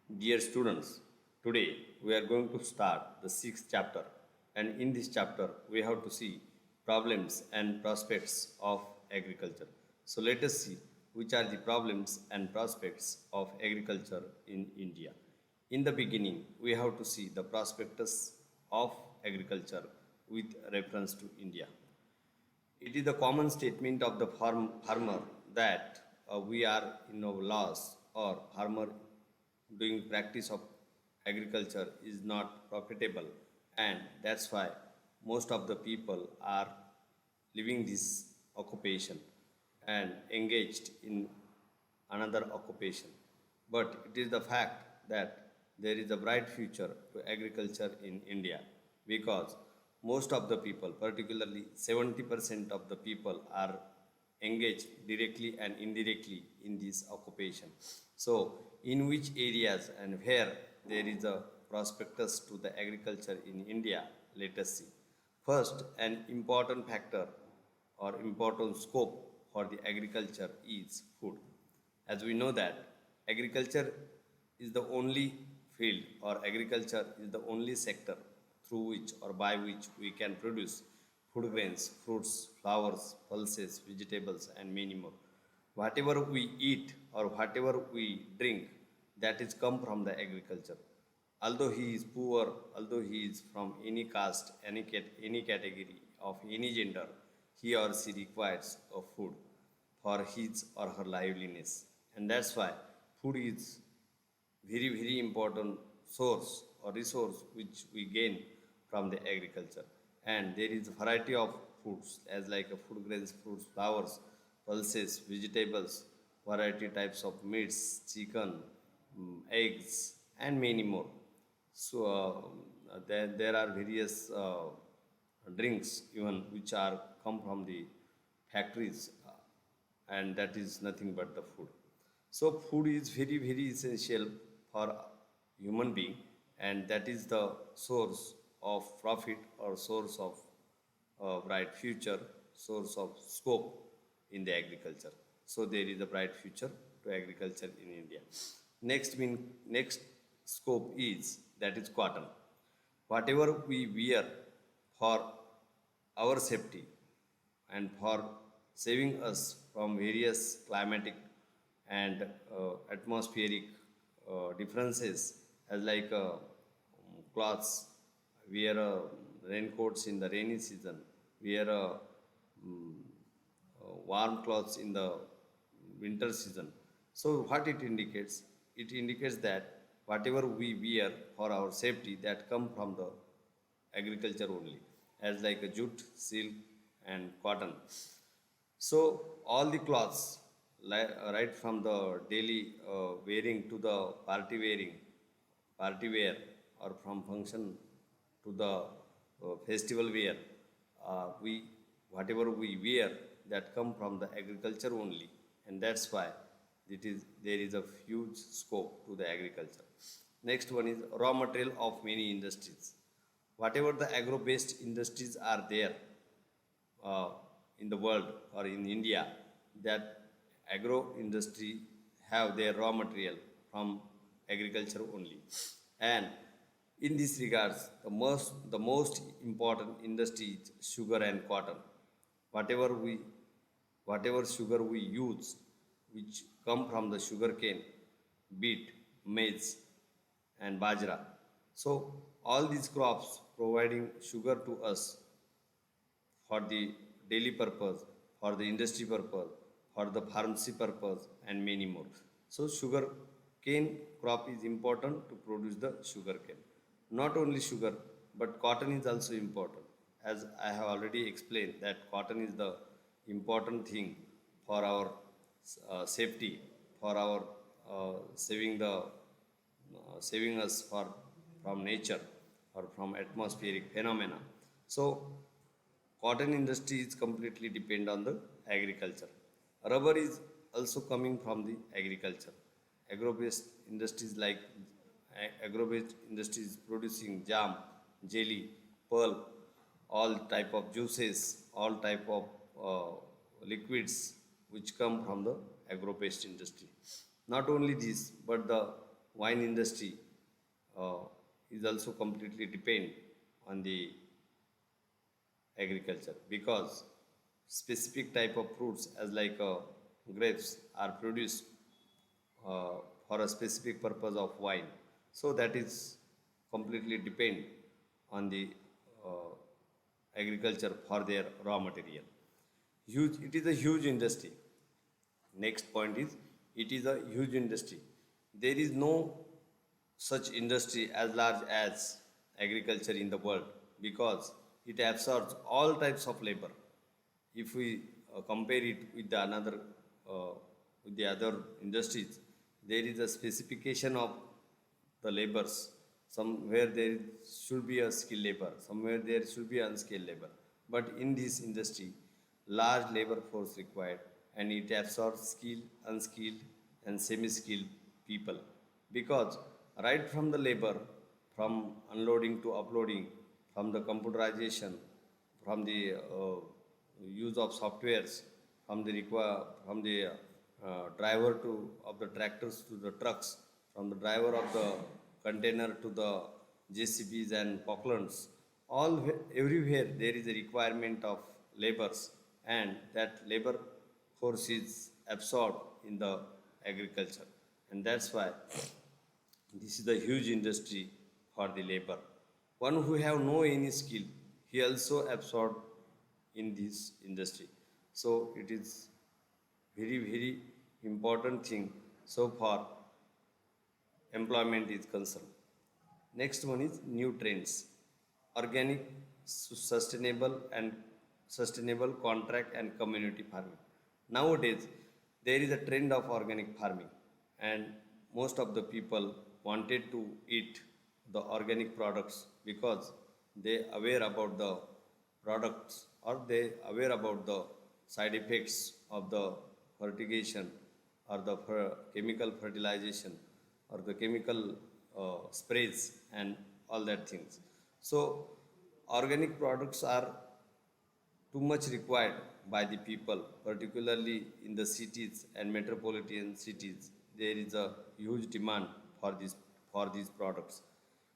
Dear students, today we are going to start the sixth chapter, and in this chapter we have to see problems and prospects of agriculture. So let us see which are the problems and prospects of agriculture in India. In the beginning, we have to see the prospectus of agriculture with reference to India. It is the common statement of the farmer that we are in a loss or farmer doing practice of agriculture is not profitable, and that's why most of the people are leaving this occupation and engaged in another occupation. But it is the fact that there is a bright future to agriculture in India because most of the people, particularly 70% of the people, are engaged directly and indirectly in this occupation. So, in which areas and where there is a prospectus to the agriculture in India, let us see. First, an important factor or important scope for the agriculture is food. As we know that agriculture is the only field or agriculture is the only sector through which or by which we can produce food grains, fruits, flowers, pulses, vegetables and many more. Whatever we eat or whatever we drink, that is come from the agriculture. Although he is poor, although he is from any caste, any category of any gender, he or she requires a food for his or her liveliness. And that's why food is very important source or resource which we gain from the agriculture. And there is a variety of foods as like a food grains, fruits, flowers, pulses, vegetables, variety types of meats, chicken, eggs, and many more. So there are various drinks even which are come from the factories, and that is nothing but the food. So food is very essential for human being, and that is the source of profit or source of bright future, source of scope in the agriculture. So there is a bright future to agriculture in India. Next scope is that is cotton. Whatever we wear for our safety and for saving us from various climatic and atmospheric differences as like cloths, wear raincoats in the rainy season, wear warm clothes in the winter season. So what it indicates? It indicates that whatever we wear for our safety that come from the agriculture only, as like a jute, silk, and cotton. So all the cloths, right from the daily wearing to the party wear, or from function to the festival wear, we whatever we wear that come from the agriculture only, and that's why there is a huge scope to the agriculture. Next one is raw material of many industries. Whatever the agro-based industries are there uh, in the world or in India, that agro industry have their raw material from agriculture only. And in this regards, the most important industry is sugar and cotton. Whatever we whatever sugar we use, which come from the sugar cane, beet, maize, and bajra. So all these crops providing sugar to us for the daily purpose, for the industry purpose, for the pharmacy purpose, and many more. So, sugar cane crop is important to produce the sugar cane. Not only sugar, but cotton is also important. As I have already explained, that cotton is the important thing for our safety, for our saving us from nature or from atmospheric phenomena. So cotton industry is completely depend on the agriculture. Rubber is also coming from the agriculture. Agro-based industries like agro-based industries producing jam, jelly, pulp, all type of juices, all type of liquids which come from the agro-based industry. Not only this, but the wine industry uh, is also completely depend on the agriculture because specific type of fruits as like grapes are produced uh, for a specific purpose of wine. So that is completely depend on the uh, agriculture for their raw material. Huge, it is a huge industry. Next point is it is a huge industry. There is no such industry as large as agriculture in the world because it absorbs all types of labor. If we compare it with the another uh, with the other industries, there is a specification of the labors. Somewhere there should be a skilled labor, somewhere there should be unskilled labor. But in this industry, large labor force required, and it absorbs skilled, unskilled, and semi-skilled people. Because right from the labor, from unloading to uploading, from the computerization, from the use of softwares, from the driver to of the tractors to the trucks, from the driver of the container to the JCBs and Pocklands, everywhere there is a requirement of labors, and that labor force is absorbed in the agriculture, and that's why this is a huge industry for the labor. One who have no any skill, he also absorbed in this industry. So it is very important thing so far employment is concerned. Next one is new trends. Organic, sustainable contract and community farming. Nowadays, there is a trend of organic farming, and most of the people wanted to eat the organic products because they aware about the products, or they aware about the side effects of the fertigation or the chemical fertilization or the chemical sprays and all that things. So organic products are too much required by the people, particularly in the cities and metropolitan cities. There is a huge demand for these products.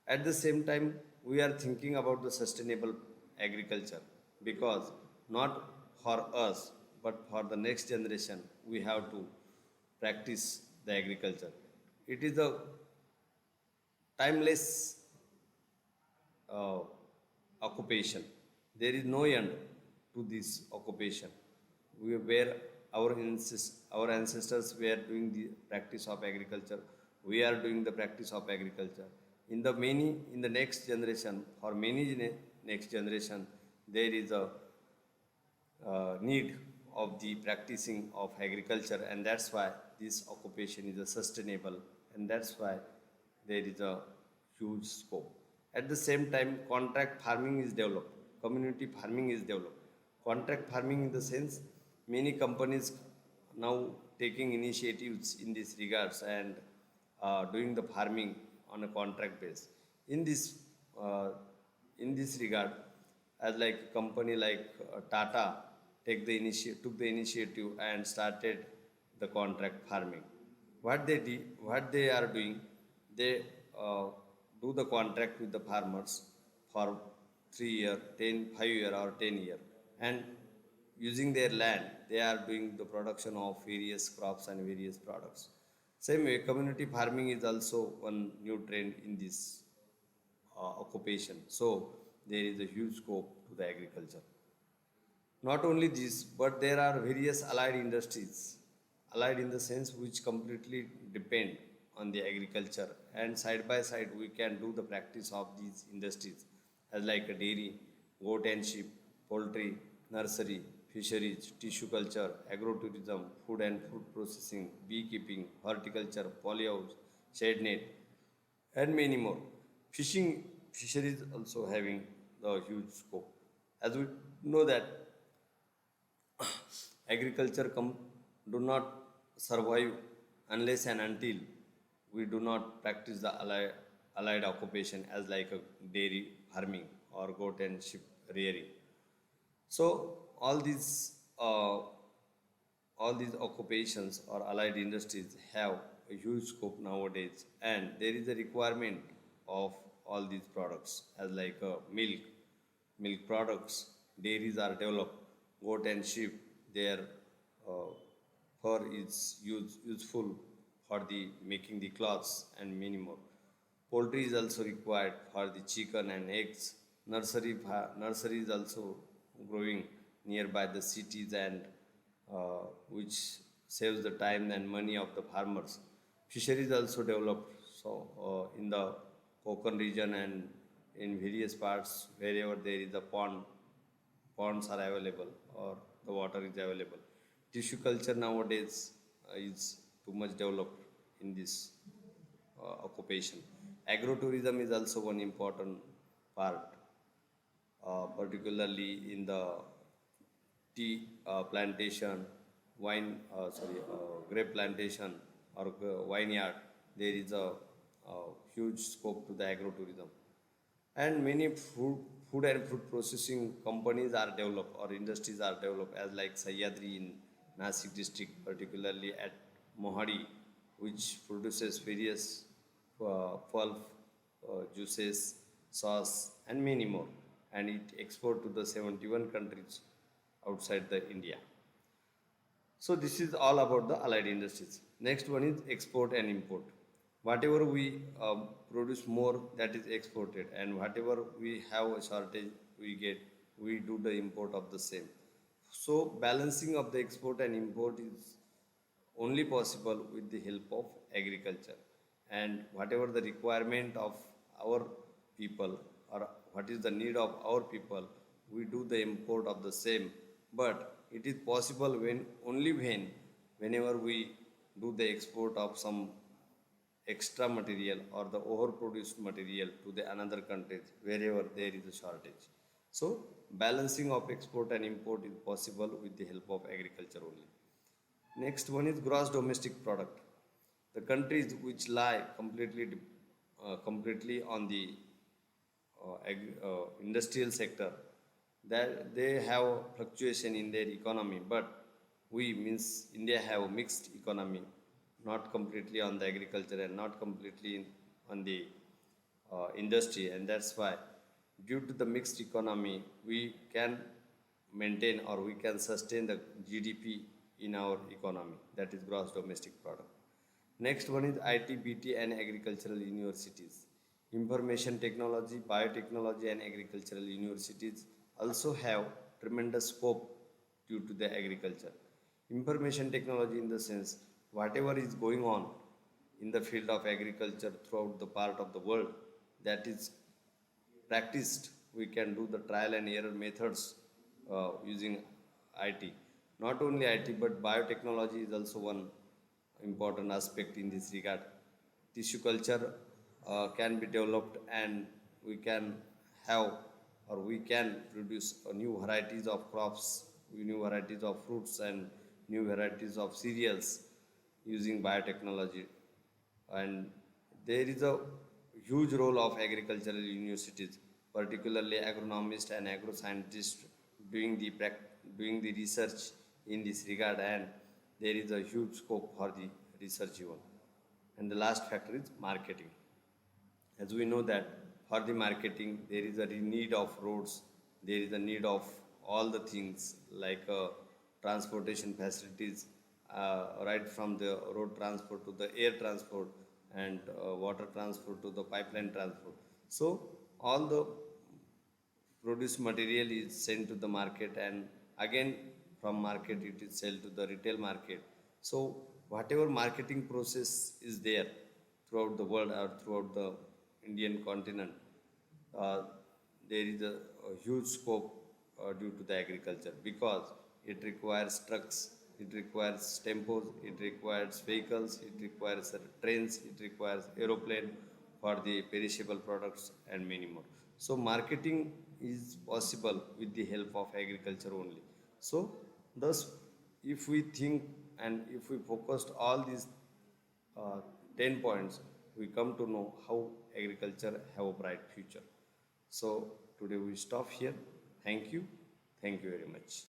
At the same time, we are thinking about the sustainable agriculture because not for us but for the next generation we have to practice the agriculture. It is a timeless uh, occupation. There is no end to this occupation. Where our ancestors were doing the practice of agriculture, we are doing the practice of agriculture. In the next generation, for many next generation, there is a need of the practicing of agriculture, and that's why this occupation is a sustainable, and that's why there is a huge scope. At the same time, contract farming is developed, community farming is developed. Contract farming in the sense, many companies now taking initiatives in this regards and doing the farming on a contract base. In this uh, in this regard, as like company like Tata took the initiative and started the contract farming. What they are doing, they do the contract with the farmers for 3 year, 10, 5 year or 10 year, and using their land, they are doing the production of various crops and various products. Same way, community farming is also one new trend in this occupation. So there is a huge scope to the agriculture. Not only this, but there are various allied industries, allied in the sense which completely depend on the agriculture, and side by side we can do the practice of these industries as like a dairy, goat and sheep, poultry, nursery, fisheries, tissue culture, agrotourism, food and food processing, beekeeping, horticulture, polyhouse, shade net, and many more. Fisheries also having the huge scope. As we know that agriculture do not survive unless and until we do not practice the allied occupation as like a dairy farming or goat and sheep rearing. So all these uh, all these occupations or allied industries have a huge scope nowadays, and there is a requirement of all these products as like milk products, dairies are developed, goat and sheep, their uh, fur is useful for the making the cloths and many more. Poultry is also required for the chicken and eggs. Nursery is also growing nearby the cities and which saves the time and money of the farmers. Fisheries also developed so in the Konkan region and in various parts wherever there is a ponds are available or the water is available. Tissue culture nowadays is too much developed in this occupation. Agrotourism is also one important part, particularly in the tea plantation, grape plantation or vineyard. There is a huge scope to the agrotourism, and many food and fruit processing companies are developed or industries are developed as like Sahyadri in Nasik district, particularly at Mohadi, which produces various pulp, juices, sauce, and many more, and it export to the 71 countries outside the India. So this is all about the allied industries. Next one is export and import. Whatever we produce more, that is exported, and whatever we have a shortage, we do the import of the same. So balancing of the export and import is only possible with the help of agriculture, and whatever the requirement of our people or what is the need of our people, we do the import of the same. But it is possible when only whenever we do the export of some extra material or the overproduced material to the another countries wherever there is a shortage. So balancing of export and import is possible with the help of agriculture only. Next one is gross domestic product. The countries which lie completely on the industrial sector, that they have fluctuation in their economy, but we means India have a mixed economy, not completely on the agriculture and not completely on the industry, and that's why due to the mixed economy we can maintain or we can sustain the GDP in our economy, that is gross domestic product. Next one is IT, BT, and agricultural universities. Information technology, biotechnology, and agricultural universities also have tremendous scope due to the agriculture. Information technology, in the sense, whatever is going on in the field of agriculture throughout the part of the world, that is practiced, we can do the trial and error methods using IT. Not only IT, but biotechnology is also one important aspect in this regard. Tissue culture can be developed, and we can have or we can produce new varieties of crops, new varieties of fruits, and new varieties of cereals using biotechnology. And there is a huge role of agricultural universities, particularly agronomists and agroscientists doing the doing the research in this regard, and there is a huge scope for the research even. And the last factor is marketing. As we know that for the marketing there is a need of roads, there is a need of all the things like transportation facilities, right from the road transport to the air transport and water transport to the pipeline transport. So all the produced material is sent to the market, and again from market it is sold to the retail market. So whatever marketing process is there throughout the world or throughout the Indian continent, uh, there is a huge scope due to the agriculture, because it requires trucks, it requires tempos, it requires vehicles, it requires trains, it requires aeroplane for the perishable products and many more. So marketing is possible with the help of agriculture only. So thus, if we think and if we focused all these uh, 10 points, we come to know how agriculture have a bright future. So today we stop here. Thank you. Thank you very much.